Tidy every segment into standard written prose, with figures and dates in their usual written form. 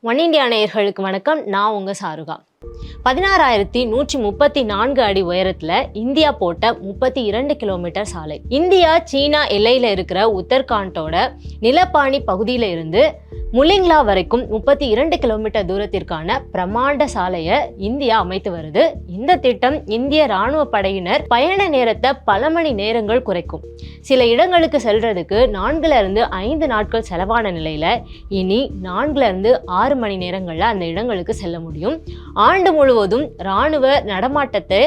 One India நேயர்களுக்கு வணக்கம். நான் உங்க சாருகா. 16,134 அடி உயரத்துல இந்தியா போட்ட 32 கிலோமீட்டர் சாலை. இந்தியா சீனா எல்லையில இருக்கிற உத்தரகாண்டோட நிலப்பாணி பகுதியில இருந்து முலிங்லா வரைக்கும் 32 கிலோமீட்டர் தூரத்திற்கான பிரமாண்ட சாலையை இந்தியா அமைத்து வருது. இந்த திட்டம் இந்திய ராணுவ படையினர் பயண நேரத்தை பல மணி நேரங்கள் குறைக்கும். சில இடங்களுக்கு செல்றதுக்கு 4-5 நாட்கள் செலவான நிலையில இனி 4-6 மணி நேரங்கள்ல அந்த இடங்களுக்கு செல்ல முடியும். ஆண்டு முழுவதும் ராணுவ நடமாட்டத்தை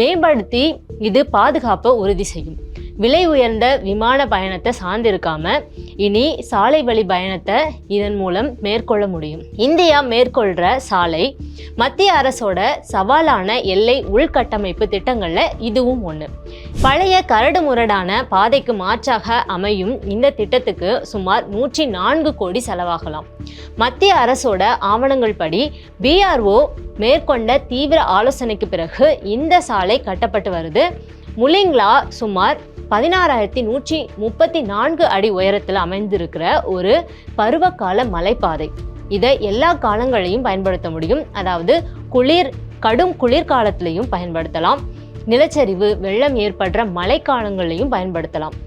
மேம்படுத்தி இது பாதுகாப்பை உறுதி செய்யும். விலை உயர்ந்த விமான பயணத்தை சார்ந்திருக்காம இனி சாலை வழி பயணத்தை இதன் மூலம் மேற்கொள்ள முடியும். இந்தியா மேற்கொள்ற சாலை மத்திய அரசோட சவாலான எல்லை உள்கட்டமைப்பு திட்டங்கள்ல இதுவும் ஒன்று. பழைய கரடு முரடான பாதைக்கு மாற்றாக அமையும் இந்த திட்டத்துக்கு சுமார் 104 கோடி செலவாகலாம். மத்திய அரசோட ஆவணங்கள் படி BRO மேற்கொண்ட தீவிர ஆலோசனைக்கு பிறகு இந்த சாலை கட்டப்பட்டு வருது. முலிங்லா சுமார் 16,134 அடி உயரத்தில் அமைந்திருக்கிற ஒரு பருவகால மலைப்பாதை. இதை எல்லா காலங்களையும் பயன்படுத்த முடியும். அதாவது கடும் குளிர்காலத்திலையும் பயன்படுத்தலாம், நிலச்சரிவு வெள்ளம் ஏற்படுற மழைக்காலங்களையும் பயன்படுத்தலாம்.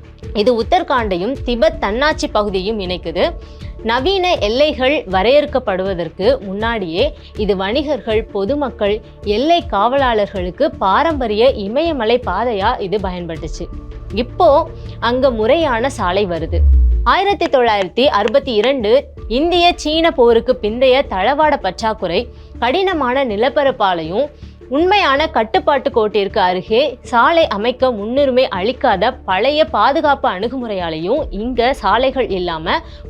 இது உத்தரகாண்டையும் திபெத் தன்னாட்சி பகுதியையும் இணைக்குது. நவீன எல்லைகள் வரையறுக்கப்படுவதற்கு முன்னாடியே இது வணிகர்கள், பொதுமக்கள், எல்லை காவலாளர்களுக்கு பாரம்பரிய இமயமலை பாதையா இது பயன்பட்டுச்சு. இப்போ அங்க முறையான சாலை வருது. 1962 இந்திய சீன போருக்கு பிந்தைய தளவாட பற்றாக்குறை, கடினமான நிலப்பரப்பாலையும் உண்மையான கட்டுப்பாட்டு கோட்டிற்கு அருகே சாலை அமைக்க முன்னுரிமை அளிக்காத பழைய பாதுகாப்பு அணுகுமுறையாலையும் இங்க சாலைகள் இல்லாம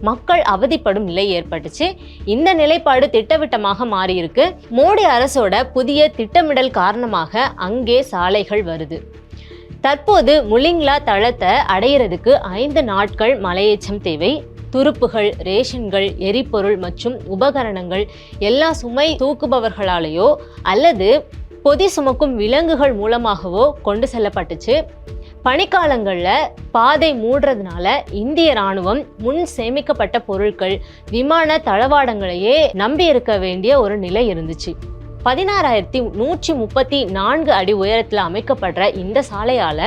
மக்கள் அவதிப்படும் நிலை ஏற்பட்டுச்சு. இந்த நிலைப்பாடு திட்டவட்டமாக மாறியிருக்கு. மோடி அரசோட புதிய திட்டமிடல் காரணமாக அங்கே சாலைகள் வருது. தற்போது முலிங்லா தளத்தை அடையிறதுக்கு 5 நாட்கள் மலையேற்றம் தேவை. துருப்புகள், ரேஷன்கள், எரிபொருள் மற்றும் உபகரணங்கள் எல்லா சுமை தூக்குபவர்களாலேயோ அல்லது பொதி சுமக்கும் விலங்குகள் மூலமாகவோ கொண்டு செல்லப்பட்டுச்சு. பனிக்காலங்களில் பாதை மூடுறதுனால இந்திய ராணுவம் முன் சேமிக்கப்பட்ட பொருட்கள், விமான தளவாடங்களையே நம்பி இருக்க வேண்டிய ஒரு நிலை இருந்துச்சு. 16,134 அடி உயரத்தில் அமைக்கப்படுற இந்த சாலையால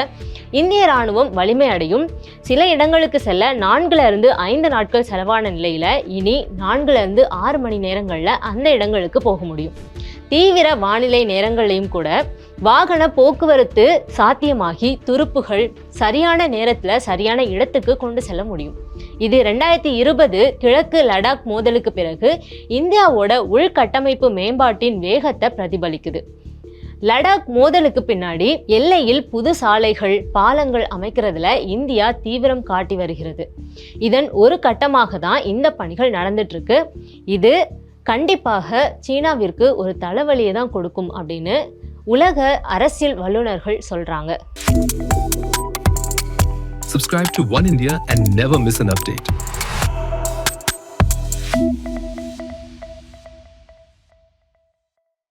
இந்திய ராணுவம் வலிமை அடையும். சில இடங்களுக்கு செல்ல 4-5 நாட்கள் செலவான நிலையில இனி 4-6 மணி நேரங்கள்ல அந்த இடங்களுக்கு போக முடியும். தீவிர வானிலை நேரங்களையும் கூட வாகன போக்குவரத்து சாத்தியமாகி துருப்புகள் சரியான நேரத்துல சரியான இடத்துக்கு கொண்டு செல்ல முடியும். இது 2020 கிழக்கு லடாக் மோதலுக்கு பிறகு இந்தியாவோட உள்கட்டமைப்பு மேம்பாட்டின் வேகத்தை பிரதிபலிக்குது. லடாக் மோதலுக்கு பின்னாடி எல்லையில் புது சாலைகள், பாலங்கள் அமைக்கிறதுல இந்தியா தீவிரம் காட்டி வருகிறது. இதன் ஒரு கட்டமாக தான் இந்த பணிகள் நடந்துட்டு இருக்கு. இது கண்டிப்பாக சீனாவிற்கு ஒரு தலைவலியை தான் கொடுக்கும் அப்படின்னு உலக அரசியல் வல்லுநர்கள் சொல்றாங்க. Subscribe to One India and never miss an update.